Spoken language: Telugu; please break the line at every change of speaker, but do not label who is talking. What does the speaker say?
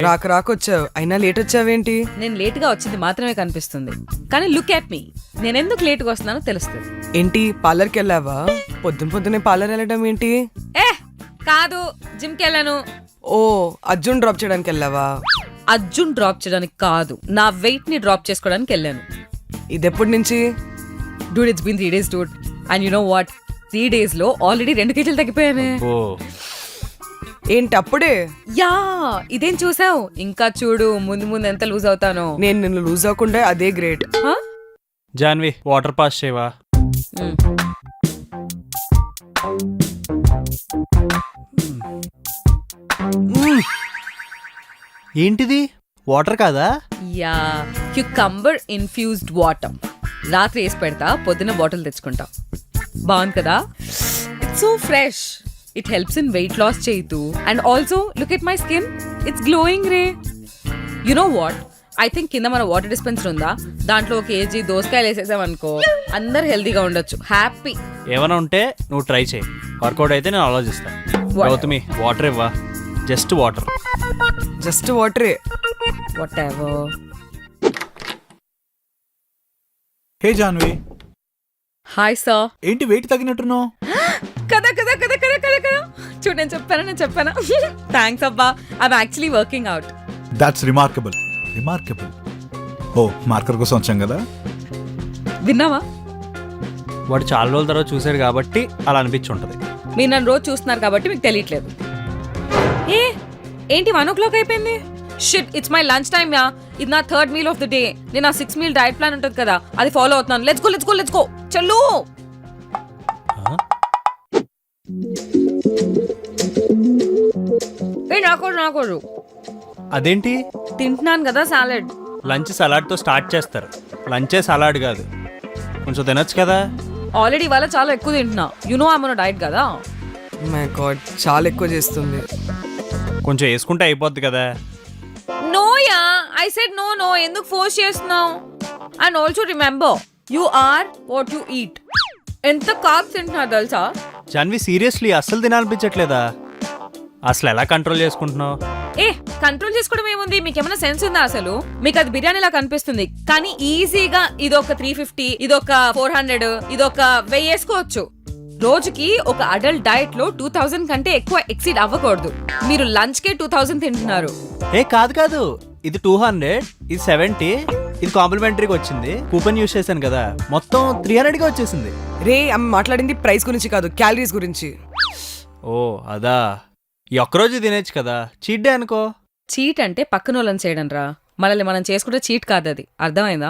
రాకొచ్చావు అయినా లేట్ వచ్చావేంటి?
నేను లేట్ గా వచ్చింది మాత్రమే కనిపిస్తుంది, కానీ లుక్ అట్ మీ, నేను ఎందుకు లేట్ గా వస్తున్నానో తెలుస్తుంది.
ఏంటి పార్లర్కి వెళ్ళావా? పొద్దునే పార్లర్ వెళ్ళడం ఏంటి?
కాదు, జిమ్ కి వెళ్ళాను.
ఓ అర్జున్ డ్రాప్ చేయడానికి వెళ్ళావా?
అర్జున్ డ్రాప్ చేయడానికి కాదు, నా వెయిట్ ని డ్రాప్ చేసుకోవడానికి వెళ్ళాను.
ఇది ఎప్పటి నుంచి?
Dude, it's been 3 days dude, and you know what, 3 days లో ఆల్రెడీ 2 kgs తగ్గిపోయానే.
ఏంటి అప్పుడే?
యా, ఇదేం చూసావు? ఇంకా చూడు, ముందు ముందు ఎంత లూజ్ అవుతానో.
నేను నిన్ను లూజ్ అవ్వకుండా అదే గ్రేట్.
జాన్వి, వాటర్ పాస్ చేయవా? ఏంటిది, వాటర్ కాదా?
Yeah, cucumber infused water. రాత్రి వేసి పెడతా, పొద్దున బాటిల్ తెచ్చుకుంటా. బాగుంది కదా? It's so fresh. It helps in weight loss చేయతూ, and also look at my skin, it's glowing రే. You know what, I think కింద మన వాటర్ డిస్పెన్సర్ ఉందా, దాంట్లో 1 kg దోసకాయలు వేసేసామనుకో, అందరు హెల్తీగా ఉండొచ్చు, హ్యాపీ.
ఏమైనా ఉంటే నువ్వు ట్రై చేయి, వర్కౌట్ అయితే నేను ఆలోచిస్తాను. గౌతమి, వాటర్ ఇవ్వా? Just water.
జస్ట్ వాటరే.
Whatever.
Hey Janhvi.
Hi sir.
ఏంటి వెయిట్ తగ్గినట్టున్నావు?
కదా కదా కదా కదా కదా కదా, చూడు, నేను చెప్పానా. థ్యాంక్స్ అబ్బా, I'm actually working out.
That's remarkable. Oh, marker కోసం వచ్చాం కదా.
విన్నావా?
వాడు చాలా రోజుల తర్వాత చూశాడు కాబట్టి అలా అనిపించి ఉంటుంది.
మీరు నన్ను రోజు చూస్తున్నారు కాబట్టి మీకు తెలియట్లేదు. ఏంటి 1 o'clock అయిపోయింది? Shit, it's my lunch time yeah. ఇది నా 3rd meal of the day. నేను నా 6 meal డైట్ ప్లాన్ ఉంటుంది కదా, అది ఫాలో అవుతున్నాను. లెట్స్ గో చల్లు. నాకోరు.
అదేంటి?
తింటున్నాను కదా సాలెడ్.
లంచ్ సలాడ్తో స్టార్ట్ చేస్తారు, లంచే సలాడ్ కాదు. కొంచెం తినొచ్చు కదా.
ఆల్రెడీ ఇవాళ చాలా ఎక్కువ తింటున్నా. You know I'm on diet కదా.
మై గాడ్, చాలా ఎక్కువ చేస్తుంది.
కొంచెం వేసుకుంటే అయిపోద్ది కదా.
No yeah, I said no. ఎందుకు ఫోర్స్ చేస్తున్నావు? And also remember, you are what you eat. ఎంత కార్బ్స్ తింటున్నారు తెలుసా?
జాన్వి, సీరియస్లీ అస్సలు తినాలనిపించట్లేదా? అసలు ఎలా కంట్రోల్ చేసుకుంటున్నావు?
కంట్రోల్ చేసుకోవడం ఏముంది? మీకు ఏమైనా సెన్స్ ఉందా అసలు? మీకు అది బిర్యానీలా కనిపిస్తుంది, కానీ ఈజీగా ఇదొక 350, ఇదొక 400, ఇదొక 1000 వేసుకోవచ్చు. రోజుకి ఒక అడల్ట్ డైట్ లో 2000 కంటే ఎక్కువ ఎక్సీడ్ అవ్వకూడదు. మీరు లంచ్ కే 2000 తింటున్నారు.
కాదు, ఇది 200, ఇది 70, ఇది కాంప్లిమెంటరీగా వచ్చింది. కూపన్ యూజ్ చేశాను కదా, మొత్తం 300గా వచ్చేసింది.
రే, అమ్మ మాట్లాడింది ప్రైస్ గురించి కాదు, క్యాలరీస్ గురించి.
ఓ అదా, ఈ ఒక్కరోజు తినేచ్చు కదా, చీట్ డే అనుకో.
చీట్ అంటే పక్కన వాళ్ళని చేయడం రా, మనల్ని మనం చేసుకుంటే చీట్ కాదు. అది అర్థమైందా?